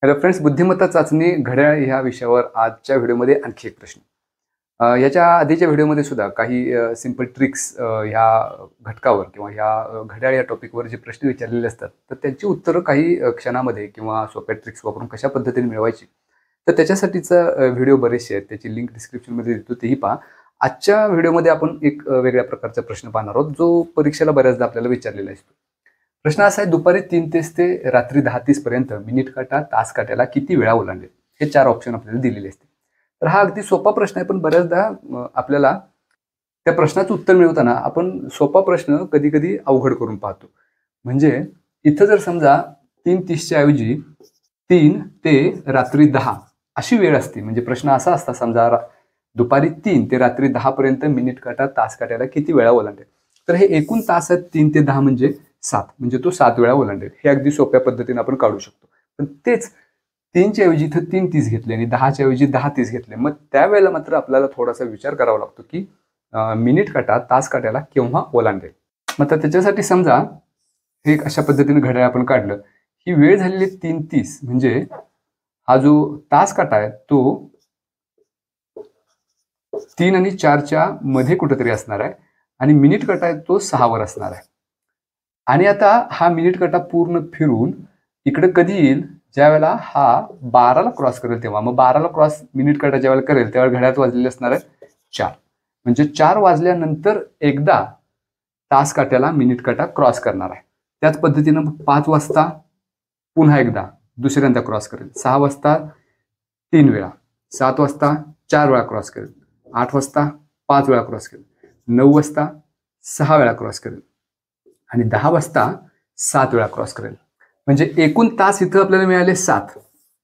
Hello friends, बुद्धिमत्ता चाचणी घड्याळ ह्या विषयावर आजच्या व्हिडिओमध्ये आणखी एक प्रश्न. याच्या आधीच्या व्हिडिओमध्ये सुद्धा काही सिंपल ट्रिक्स ह्या घटकावर किंवा ह्या घड्याळ या टॉपिकवर जे प्रश्न विचारलेले असतात तर त्यांची उत्तरं काही क्षणामध्ये किंवा सोप्या ट्रिक्स वापरून कशा पद्धतीने मिळवायची, तर त्याच्यासाठीचा व्हिडिओ बरेचसे आहेत. त्याची लिंक डिस्क्रिप्शनमध्ये देतो, तेही पहा. आजच्या व्हिडिओमध्ये आपण एक वेगळ्या प्रकारचा प्रश्न पाहणार आहोत, जो परीक्षेला बऱ्याचदा आपल्याला विचारलेला असतो. प्रश्न असा आहे, दुपारी 3:30 ते रात्री 10:30 पर्यंत मिनिट काटा तास काट्याला किती वेळा ओलांडेल? हे 4 ऑप्शन आपल्याला दिलेले असते. तर हा अगदी सोपा प्रश्न आहे, पण बऱ्याचदा आपल्याला त्या प्रश्नाचं उत्तर मिळवताना आपण सोपा प्रश्न कधी कधी अवघड करून पाहतो. म्हणजे इथं जर समजा 3:30च्या ऐवजी 3 ते रात्री 10 अशी वेळ असते, म्हणजे प्रश्न असा असता, समजा दुपारी 3 ते रात्री 10 पर्यंत मिनिट काटा तास काट्याला किती वेळा ओलांडेल? तर हे एकूण तास आहेत 3 ते 10 म्हणजे 7, म्हणजे तो 7 वेळा ओलांडेल. हे अगदी सोप्या पद्धतीने आपण काढू शकतो. पण तेच 3च्या ऐवजी इथं 3:30 घेतले आणि 10च्या ऐवजी 10:30 घेतले, मग त्यावेळेला मात्र आपल्याला थोडासा विचार करावा लागतो की मिनिट काटा तास काट्याला केव्हा ओलांडेल. मग त्याच्यासाठी समजा एक अशा पद्धतीने घड्याळ आपण काढलं, ही वेळ झालेली 3:30, म्हणजे हा जो तास काटा आहे तो 3 आणि 4च्या मध्ये कुठेतरी असणार आहे आणि मिनिट काटा आहे तो 6 वर असणार आहे. आणि आता हा मिनिट काटा पूर्ण फिरून इकडे कधी येईल? ज्या वेळेला हा 12ला क्रॉस करेल तेव्हा. मग 12ला क्रॉस मिनिट काटा ज्या वेळेला करेल त्यावेळेला घड्याळात वाजलेले असणार आहे 4, म्हणजे 4 वाजल्यानंतर एकदा तास काट्याला मिनिट काटा क्रॉस करणार आहे. त्याच पद्धतीनं 5 वाजता पुन्हा एकदा दुसऱ्यांदा क्रॉस करेल, 6 वाजता 3 वेळा, 7 वाजता 4 वेळा क्रॉस करेल, 8 वाजता 5 वेळा क्रॉस करेल, 9 वाजता 6 वेळा क्रॉस करेल आणि 10 वाजता 7 वेळा क्रॉस करेल. म्हणजे एकूण तास इथं आपल्याला मिळाले 7.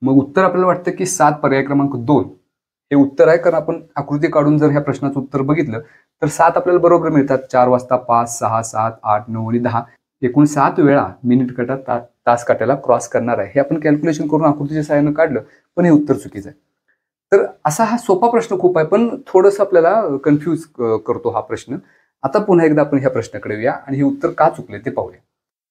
मग उत्तर आपल्याला वाटतं की 7 पर्याय क्रमांक 2 हे उत्तर आहे, कारण आपण आकृती काढून जर ह्या प्रश्नाचं उत्तर बघितलं तर 7 आपल्याला बरोबर मिळतात. 4 वाजता 5, 6, 7, 8, 9 आणि 10 एकूण 7 वेळा मिनिट काटा तास काट्याला क्रॉस करणार आहे. हे आपण कॅल्क्युलेशन करून आकृतीच्या सहाय्यानं काढलं, पण हे उत्तर चुकीचं आहे. तर असा हा सोपा प्रश्न खूप आहे, पण थोडंसं आपल्याला कन्फ्यूज करतो हा प्रश्न. आता पुन्हा एकदा आपण ह्या प्रश्नाकडे येऊया आणि हे उत्तर का चुकले ते पाहूया.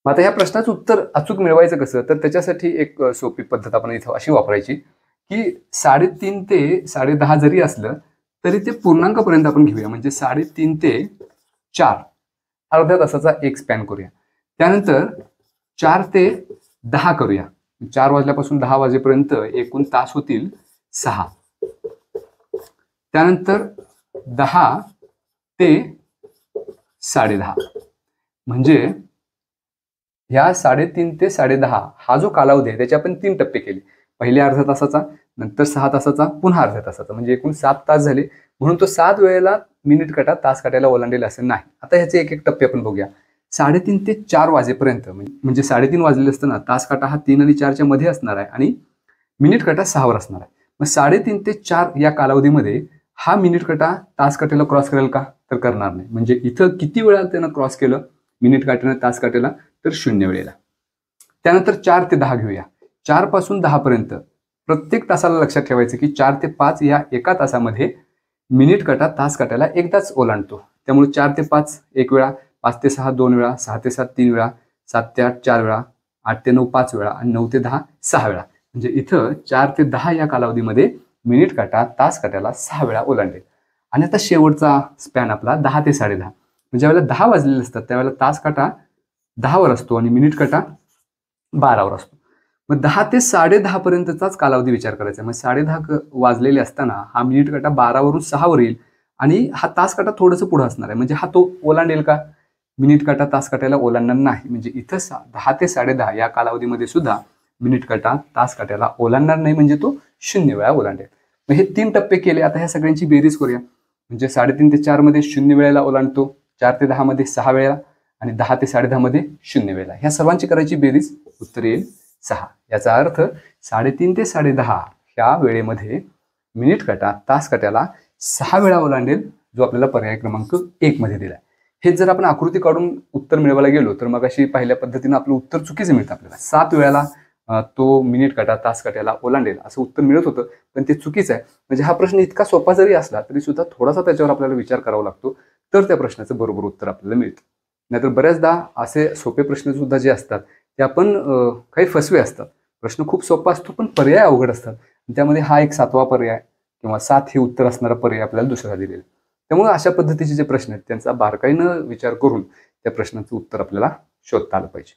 मग आता ह्या प्रश्नाचं उत्तर अचूक मिळवायचं कसं? तर त्याच्यासाठी एक सोपी पद्धत आपण इथं अशी वापरायची की 3:30 ते 10:30 जरी असलं तरी ते पूर्णांकापर्यंत आपण घेऊया. म्हणजे 3:30 ते 4 अर्ध्या तासाचा एक स्पॅन करूया. त्यानंतर 4 ते 10 करूया. 4 वाजल्यापासून 10 वाजेपर्यंत एकूण तास होतील 6. त्यानंतर 10 ते 10:30, म्हणजे ह्या 3:30 ते 10:30 हा जो कालावधी आहे त्याचे आपण 3 टप्पे केले. पहिले अर्ध्या तासाचा, नंतर 6 तासाचा, पुन्हा अर्ध्या तासाचा, म्हणजे एकूण 7 तास झाले. म्हणून तो 7 वेळेला मिनिट काटा तास काट्याला ओलांडेल असं नाही. आता ह्याचे एक एक टप्पे आपण बघूया. 3:30 ते 4 वाजेपर्यंत, म्हणजे 3:30 वाजलेले असताना तास काटा हा 3 आणि 4च्या मध्ये असणार आहे आणि मिनिट काटा 6 वर असणार आहे. मग 3:30 ते 4 या कालावधीमध्ये हा मिनिट काटा तास काट्याला क्रॉस करेल का? तर करणार नाही. म्हणजे इथं किती वेळा त्यानं क्रॉस केलं मिनिट काट्यानं तास काट्याला? तर 0 वेळेला. त्यानंतर 4 ते 10 घेऊया. 4 पासून 10 पर्यंत प्रत्येक तासाला लक्षात ठेवायचं की 4 ते 5 या एका तासामध्ये मिनिट काटा तास काट्याला एकदाच ओलांडतो. त्यामुळे 4 ते 5 एक वेळा, 5 ते 6 2 वेळा, 6 ते 7 3 वेळा, 7 ते 8 4 वेळा, 8 ते 9 5 वेळा आणि 9 ते 10 6 वेळा. म्हणजे इथं 4 ते 10 या कालावधीमध्ये मिनिट काटा तास काट्याला 6 वेळा ओलांडेल. आणि आता शेवटचा स्पॅन आपला 10 ते 10:30, म्हणजे ज्यावेळेला 10 वाजलेले असतात त्यावेळेला तास काटा 10 वर असतो आणि मिनिट काटा 12 वर असतो. मग 10 ते 10:30 पर्यंतचाच कालावधी विचार करायचा. मग 10:30 वाजलेले असताना हा मिनिट काटा 12 वरून 6 वर येईल आणि हा तास काटा थोडंसं पुढे असणार आहे. म्हणजे हा तो ओलांडेल का? मिनिट काटा तास काट्याला ओलांडणार नाही. म्हणजे इथं 10 ते 10:30 या कालावधीमध्ये सुद्धा मिनिट काटा तास काट्याला ओलांडणार नाही, म्हणजे तो 0 वेळा ओलांडेल. मग हे 3 टप्पे केले. आता ह्या सगळ्यांची बेरीज करूया. म्हणजे 3:30 ते 4 मध्ये 0 वेळेला ओलांडतो, 4 ते 10 मध्ये 6 वेळा आणि 10 ते 10:30 मध्ये 0 वेळेला. ह्या सर्वांची करायची बेरीज, उत्तर येईल 6. याचा अर्थ 3:30 ते 10:30 ह्या वेळेमध्ये मिनिट काटा तास काट्याला 6 वेळा ओलांडेल, जो आपल्याला पर्याय क्रमांक 1 मध्ये दिलाय. हे जर आपण आकृती काढून उत्तर मिळवायला गेलो तर मग अशी पहिल्या पद्धतीनं आपलं उत्तर चुकीचं मिळतं. आपल्याला 7 वेळेला तो मिनिट काटा तास काट्याला ओलांडेल असं उत्तर मिळत होतं, पण ते चुकीचं आहे. म्हणजे हा प्रश्न इतका सोपा जरी असला तरी सुद्धा थोडासा त्याच्यावर आपल्याला विचार करावा लागतो, तर त्या प्रश्नाचं बरोबर उत्तर आपल्याला मिळतं. नाहीतर बऱ्याचदा असे सोपे प्रश्न सुद्धा जे असतात ते आपण काही फसवे असतात. प्रश्न खूप सोपा असतो पण पर्याय अवघड असतात. त्यामध्ये हा एक 7वा पर्याय किंवा 7 हे उत्तर असणारा पर्याय आपल्याला दुसरा दिलेला आहे. त्यामुळे अशा पद्धतीचे जे प्रश्न आहेत त्यांचा बारकाईनं विचार करून त्या प्रश्नाचं उत्तर आपल्याला शोधता आलं पाहिजे.